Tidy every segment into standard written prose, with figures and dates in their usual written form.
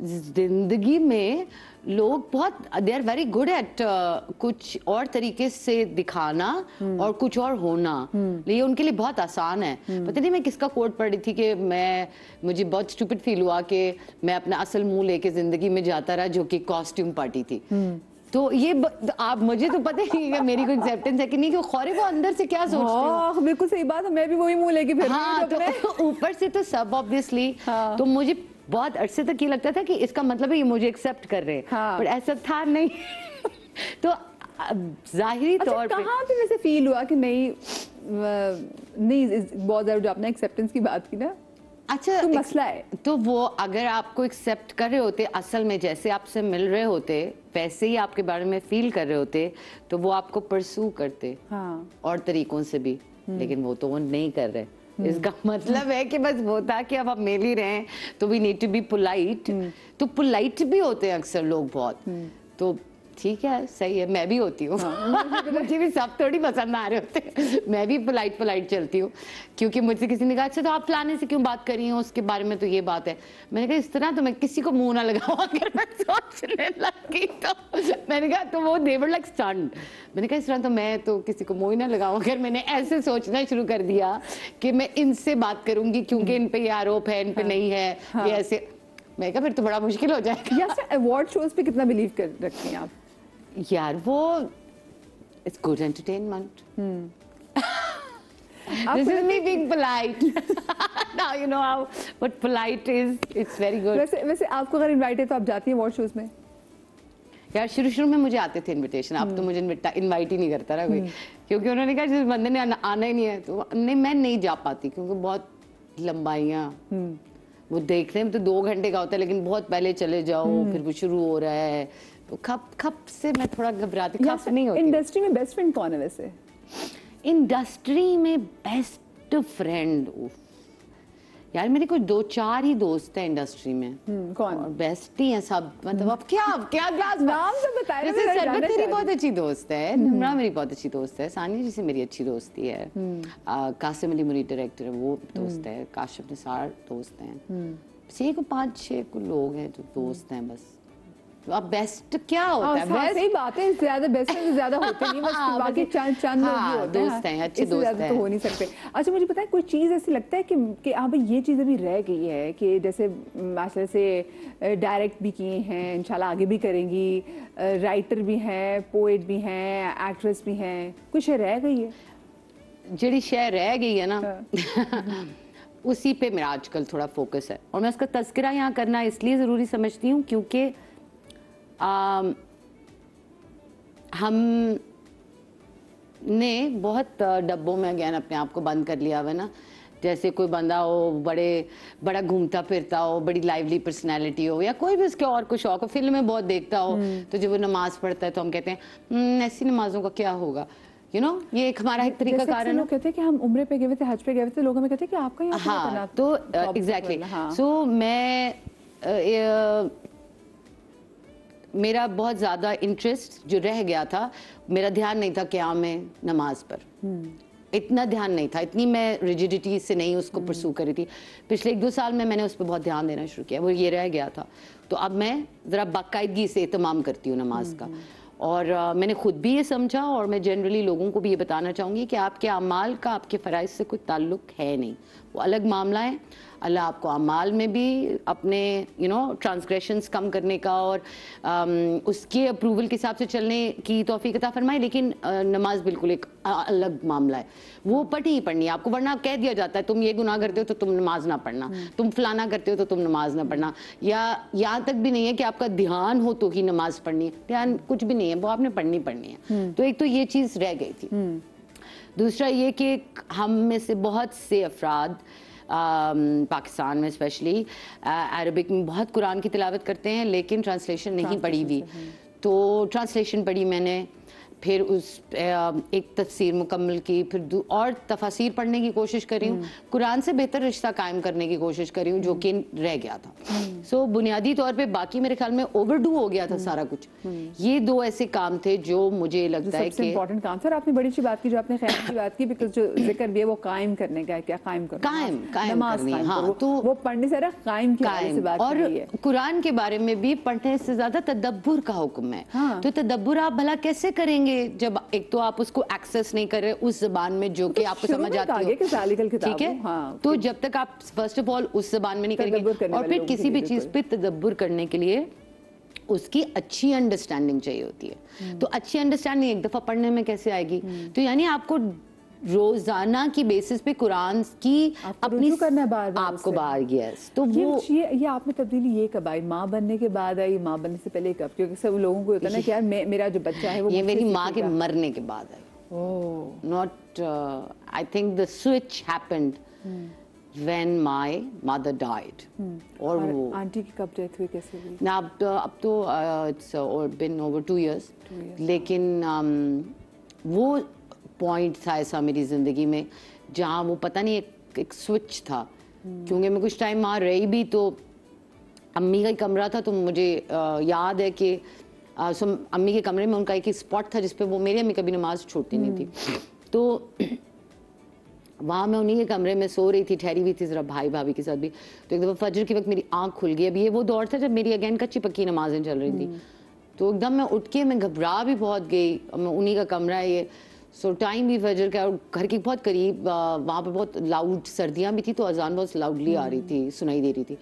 زندگی میں لوگ بہت they are very good at کچھ اور طریقے سے دکھانا اور کچھ اور ہونا, یہ ان کے لیے بہت آسان ہے. پتہ نہیں میں کس کا کوٹ پڑھ رہی تھی کہ مجھے بہت اسٹوپڈ فیل ہوا کہ میں اپنا اصل منہ لے کے زندگی میں جاتا رہا, جو کہ کاسٹیوم پارٹی تھی. تو یہ آپ مجھے تو پتہ نہیں کہ میری کوئی ایکسیپٹنس ہے کہ نہیں, کہ خورے وہ اندر سے کیا سوچتے ہیں. بالکل صحیح بات ہے, میں بھی وہی منہ لے کے پھر ہاں, تو اوپر سے تو سب آبویسلی, تو مجھے بہت عرصے تک یہ لگتا تھا کہ اس کا مطلب ہے یہ مجھے ایکسیپٹ کر رہے ہیں, پر ایسا تھا نہیں. تو ظاہری طور پہ کہاں پہ ویسے فیل ہوا کہ نہیں بہت زیادہ, جو آپ نے ایکسیپٹنس کی بات کی نا, اچھا مسئلہ ہے تو وہ اگر آپ کو ایکسیپٹ کر رہے ہوتے, اصل میں جیسے آپ سے مل رہے ہوتے ویسے ہی آپ کے بارے میں فیل کر رہے ہوتے, تو وہ آپ کو پرسو کرتے اور طریقوں سے بھی, لیکن وہ تو وہ نہیں کر رہے. اس کا مطلب ہے کہ بس وہ تھا کہ اب آپ مل ہی رہے ہیں تو we need to be polite. تو پولائٹ بھی ہوتے ہیں اکثر لوگ بہت, تو ٹھیک ہے, صحیح ہے, میں بھی ہوتی ہوں. مجھے بھی سب تھوڑی پسند آ رہے ہوتے ہیں, میں بھی پولائٹ چلتی ہوں. کیونکہ مجھ سے کسی نے کہا اچھا تو آپ فلانے سے کیوں بات کر رہی ہوں, اس کے بارے میں تو یہ بات ہے. میں نے کہا اس طرح تو میں کسی کو منہ نہ لگاؤں. اگر میں سوچنے لگی تو میں نے کہا تو وہ they were like stunned. میں نے کہا اس طرح تو میں تو کسی کو منہ ہی نہ لگاؤں اگر میں نے ایسے سوچنا شروع کر دیا کہ میں ان سے بات کروں گی کیونکہ ان پہ یہ آروپ ہے, ان پہ نہیں ہے, یہ ایسے. میں کہا پھر تو بڑا مشکل ہو جائے گا. یا ایوارڈ شوز پہ کتنا بلیو کر رکھتے ہیں آپ؟ یار وہ it's good entertainment. This is me being polite. Now you know how what polite is. It's very good. ویسے آپ کو اگر انوائٹ ہے تو آپ جاتی ہیں ایوارڈ شوز میں؟ یار شروع میں مجھے آتے تھے انویٹیشن, اب تو مجھے انوائٹ ہی نہیں کرتا رہا کوئی, کیونکہ انہوں نے کہا جس بندے نے آنا ہی نہیں ہے تو نہیں, میں نہیں جا پاتی کیونکہ بہت لمبائیاں وہ دیکھنے میں تو 2 گھنٹے کا ہوتا ہے, لیکن بہت پہلے چلے جاؤ, پھر وہ شروع ہو رہا ہے, تو کھپ سے میں تھوڑا گھبراتی. کھپ نہیں ہوتی. انڈسٹری میں بیسٹ فرینڈ کون ہے ویسے؟ انڈسٹری میں بیسٹ فرینڈ یار میرے کوئی 2-4 ہی دوست ہیں انڈسٹری میں. کون؟ اور بیسٹ ہی ہیں سب, مطلب اب کیا کلاس نام تو بتائیں. جیسے سربت میری بہت اچھی دوست ہے, نمرا میری بہت اچھی دوست ہے, ثانیہ جی سے میری اچھی دوستی ہے, قاسم علی مرید ڈائریکٹر ہے وہ دوست ہے, کاشف نثار دوست ہیں, بس یہ 5-6 لوگ ہیں جو دوست ہیں بس. اب بیسٹ کیا ہوتا ہے؟ صحیح بات ہے, زیادہ بیسٹ سے زیادہ ہوتے نہیں, بس باقی چند لوگ ہی ہوتے ہیں, دوست ہیں, اچھے دوست ہیں, تو ہو نہیں سکتے. اچھا مجھے بتائیں کوئی چیز ایسی لگتا ہے کہ ہاں بھائی یہ چیز ابھی رہ گئی ہے, کہ جیسے ماشاء سے ڈائریکٹ بھی کیے ہیں, انشاءاللہ آگے بھی کریں گی, رائٹر بھی ہیں, پوئٹ بھی ہیں, ایکٹریس بھی ہیں, کچھ شے رہ گئی ہے؟ جڑی شے رہ گئی ہے نا اسی پہ میرا آج کل تھوڑا فوکس ہے, اور میں اس کا تذکرہ یہاں کرنا اس لیے ضروری سمجھتی ہوں کیونکہ ہم نے بہت ڈبوں میں اگین اپنے آپ کو بند کر لیا ہوا نا. جیسے کوئی بندہ ہو بڑا گھومتا پھرتا ہو, بڑی لائیولی پرسنالٹی ہو, یا کوئی بھی اس کے اور کو شوق ہو, فلمیں بہت دیکھتا ہو, تو جب وہ نماز پڑھتا ہے تو ہم کہتے ہیں ایسی نمازوں کا کیا ہوگا, یو نو, یہ ایک ہمارا ایک طریقہ کار ہے. لوگ کہتے ہیں کہ ہم عمرے پہ گئے ہوئے تھے, حج پہ گئے ہوئے تھے, لوگ ہمیں کہتے ہیں کہ آپ کا یہاں. ہاں تو ایگزیکٹلی, سو میں میرا بہت زیادہ انٹرسٹ جو رہ گیا تھا, میرا دھیان نہیں تھا قیام میں نماز پر, اتنا دھیان نہیں تھا, اتنی میں ریجیڈیٹی سے نہیں اس کو پرسو کری تھی. پچھلے 1-2 سال میں نے اس پہ بہت دھیان دینا شروع کیا, وہ یہ رہ گیا تھا. تو اب میں ذرا باقاعدگی سے اہتمام کرتی ہوں نماز کا, اور میں نے خود بھی یہ سمجھا, اور میں جنرلی لوگوں کو بھی یہ بتانا چاہوں گی کہ آپ کے اعمال کا آپ کے فرائض سے کوئی تعلق ہے نہیں, وہ الگ معاملہ ہے. اللہ آپ کو اعمال میں بھی اپنے ٹرانسگریشنز کم کرنے کا اور اس کے اپروول کے حساب سے چلنے کی توفیق عطا فرمائے, لیکن نماز بالکل ایک الگ معاملہ ہے, وہ پڑھنی ہی پڑھنی ہے آپ کو, ورنہ کہہ دیا جاتا ہے تم یہ گناہ کرتے ہو تو تم نماز نہ پڑھنا, تم فلانا کرتے ہو تو تم نماز نہ پڑھنا, یا یہاں تک بھی نہیں ہے کہ آپ کا دھیان ہو تو ہی نماز پڑھنی ہے, دھیان کچھ بھی نہیں ہے, وہ آپ نے پڑھنی ہے. تو ایک تو یہ چیز رہ گئی تھی. دوسرا یہ کہ ہم میں سے بہت سے افراد پاکستان میں اسپیشلی عربک میں بہت قرآن کی تلاوت کرتے ہیں, لیکن ٹرانسلیشن نہیں پڑھی ہوئی. تو ٹرانسلیشن پڑھی میں نے, پھر اس ایک تفسیر مکمل کی, پھر اور تفاسیر پڑھنے کی کوشش کری ہوں, قرآن سے بہتر رشتہ قائم کرنے کی کوشش کری ہوں جو کہ رہ گیا تھا. سو بنیادی طور پہ باقی میرے خیال میں اوور ڈو ہو گیا تھا سارا کچھ. یہ 2 ایسے کام تھے جو مجھے لگتا ہے کہ امپورٹنٹ کام تھا. آپ نے بڑی اچھی بات کی جو آپ نے خیال کی بات کی, بیکاز جو ذکر بھی ہے وہ قائم کرنے کا ہے. کیا قائم کرنا؟ نماز قائم. ہاں, تو وہ پڑھنے سے قائم کی سے بات اور قرآن کے بارے میں بھی پڑھنے سے زیادہ تدبر کا حکم ہے. تو تدبر آپ بھلا کیسے کریں گے جب ایک تو آپ اس کو ایکسس نہیں کر رہے اس زبان میں جو کہ آپ کو سمجھ آتی ہو, ٹھیک ہے. تو جب تک آپ فرسٹ آف آل اس زبان میں نہیں کریں گے, اور پھر کسی بھی چیز پہ تدبر کرنے کے لیے اس کی اچھی انڈرسٹینڈنگ چاہیے ہوتی ہے. تو اچھی انڈرسٹینڈنگ ایک دفعہ پڑھنے میں کیسے آئے گی؟ تو یعنی آپ کو روزانہ کی بیسس پہ قرآن کی اپنی آپ کو بار گیس. تو وہ یہ آپ میں تبدیلی یہ کب آئی؟ ماں بننے کے بعد آئی, ماں بننے سے پہلے کب؟ کیونکہ سب لوگوں کو ہوتا ہے نا کہ یار میرا جو بچہ ہے وہ یہ میری ماں کے مرنے کے بعد آئی. Not I think the switch happened when my mother died. اور وہ آنٹی کی کب ڈیتھ ہوئی, کیسے ہوئی؟ نا اب تو it's been over 2 years. لیکن وہ پوائنٹ تھا ایسا میری زندگی میں جہاں وہ پتہ نہیں ایک سوئچ تھا. کیونکہ میں کچھ ٹائم وہاں رہی بھی تو امی کا ہی کمرہ تھا, تو مجھے یاد ہے کہ امی کے کمرے میں ان کا ایک اسپاٹ تھا جس پہ وہ میری امی کبھی نماز چھوڑتی نہیں تھی. تو وہاں میں انہیں کے کمرے میں سو رہی تھی, ٹھہری ہوئی تھی ذرا بھائی بھابھی کے ساتھ بھی. تو ایک دفعہ فجر کے وقت میری آنکھ کھل گئی. اب یہ وہ دور تھا جب میری اگین کچی پکی نمازیں چل رہی تھی. تو ایک دم میں اٹھ کے میں گھبرا بھی بہت گئی. میں انہیں کا کمرہ ہے یہ, سو ٹائم بھی فجر کا, اور گھر کے بہت قریب, وہاں پہ بہت لاؤڈ سردیاں بھی تھی تو اذان بہت لاؤڈلی آ رہی تھی, سنائی دے رہی تھی.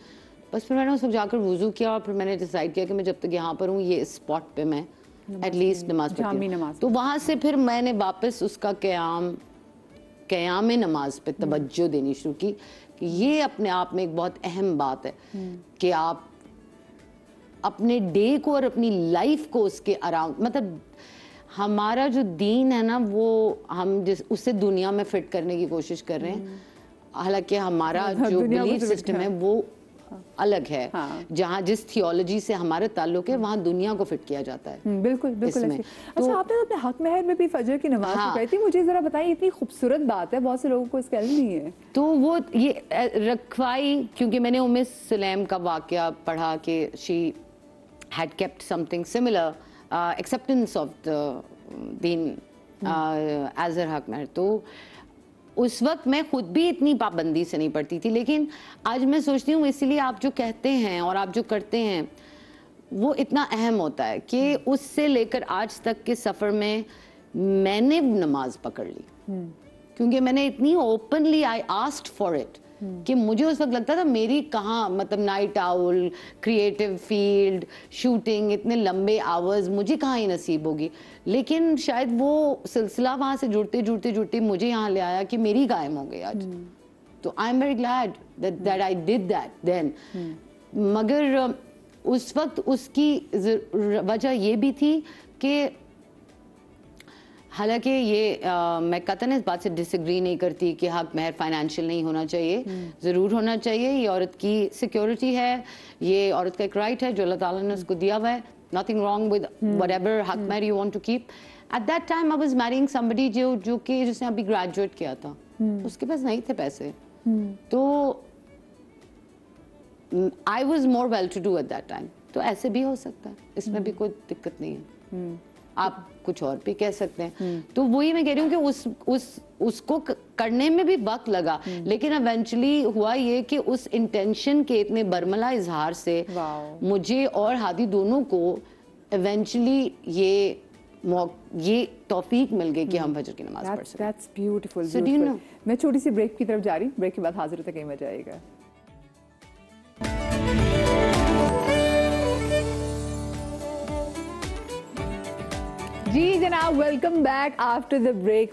بس پھر میں نے اس وقت جا کر وضو کیا, اور پھر میں نے ڈیسائیڈ کیا کہ میں جب تک یہاں پر ہوں یہ اسپاٹ پہ میں ایٹ لیسٹ نماز پڑھتی ہوں. تو وہاں سے پھر میں نے واپس اس کا قیام نماز پہ توجہ دینی شروع کی. کہ یہ اپنے آپ میں ایک بہت اہم بات ہے کہ آپ اپنے ڈے کو اور اپنی لائف کو اس کے اراؤنڈ, مطلب ہمارا جو دین ہے نا وہ ہم اس سے دنیا میں فٹ کرنے کی کوشش کر رہے ہیں. حالانکہ ہمارا جو بلیف سسٹم ہے وہ الگ ہے. جہاں جس تھیولوجی سے ہمارا تعلق ہے وہاں دنیا کو فٹ کیا جاتا ہے. بالکل بالکل. اچھا, آپ نے اپنے حق مہر میں بھی فجر کی نماز پڑھی تھی, مجھے ذرا بتائیں, اتنی خوبصورت بات ہے, بہت سے لوگوں کو اس کا علم نہیں ہے. تو وہ یہ رکھوائی, کیونکہ میں نے ام سلیم کا واقعہ پڑھا کہ she had kept something similar, acceptance of the deen as her حق مہر. تو اس وقت میں خود بھی اتنی پابندی سے نہیں پڑھتی تھی, لیکن آج میں سوچتی ہوں اسی لیے آپ جو کہتے ہیں اور آپ جو کرتے ہیں وہ اتنا اہم ہوتا ہے کہ اس سے لے کر آج تک کے سفر میں نے نماز پکڑ لی, کیونکہ میں نے اتنی openly I asked for it کہ مجھے اس وقت لگتا تھا میری کہاں, مطلب نائٹ آؤل, کریٹو فیلڈ, شوٹنگ, اتنے لمبے آورز مجھے کہاں ہی نصیب ہوگی. لیکن شاید وہ سلسلہ وہاں سے جڑتے جڑتے جڑتے مجھے یہاں لے آیا کہ میری قائم ہو گئی آج. تو I am very glad that I did that then. مگر اس وقت اس کی وجہ یہ بھی تھی کہ حالانکہ یہ میں قطعاً اس بات سے ڈس ایگری نہیں کرتی کہ حق مہر فائنینشیل نہیں ہونا چاہیے, ضرور ہونا چاہیے. یہ عورت کی سیکیورٹی ہے, یہ عورت کا ایک رائٹ ہے جو اللہ تعالیٰ نے اس کو دیا ہوا ہے. nothing wrong with whatever حق مہر you want to keep. At that time I was marrying somebody جو کہ جس نے ابھی گریجویٹ کیا تھا, اس کے پاس نہیں تھے پیسے, تو I was more well to do at that time. تو ایسے بھی ہو سکتا ہے, اس میں بھی کوئی دقت نہیں ہے. آپ کچھ اور بھی کہہ سکتے ہیں. تو وہی میں کہہ رہی ہوں کہ اس کو کرنے میں بھی وقت لگا, لیکن ایونچولی ہوا یہ کہ اس انٹینشن کے اتنے برملا اظہار سے مجھے اور ہادی دونوں کو ایونچولی یہ توفیق مل گئی کہ ہم فجر کی نماز پڑھ سکیں. That's beautiful. میں چھوٹی سی بریک کی طرف جا رہی, بریک کے بعد حاضر تک میں جائے گا. جی جناب, welcome back after the break.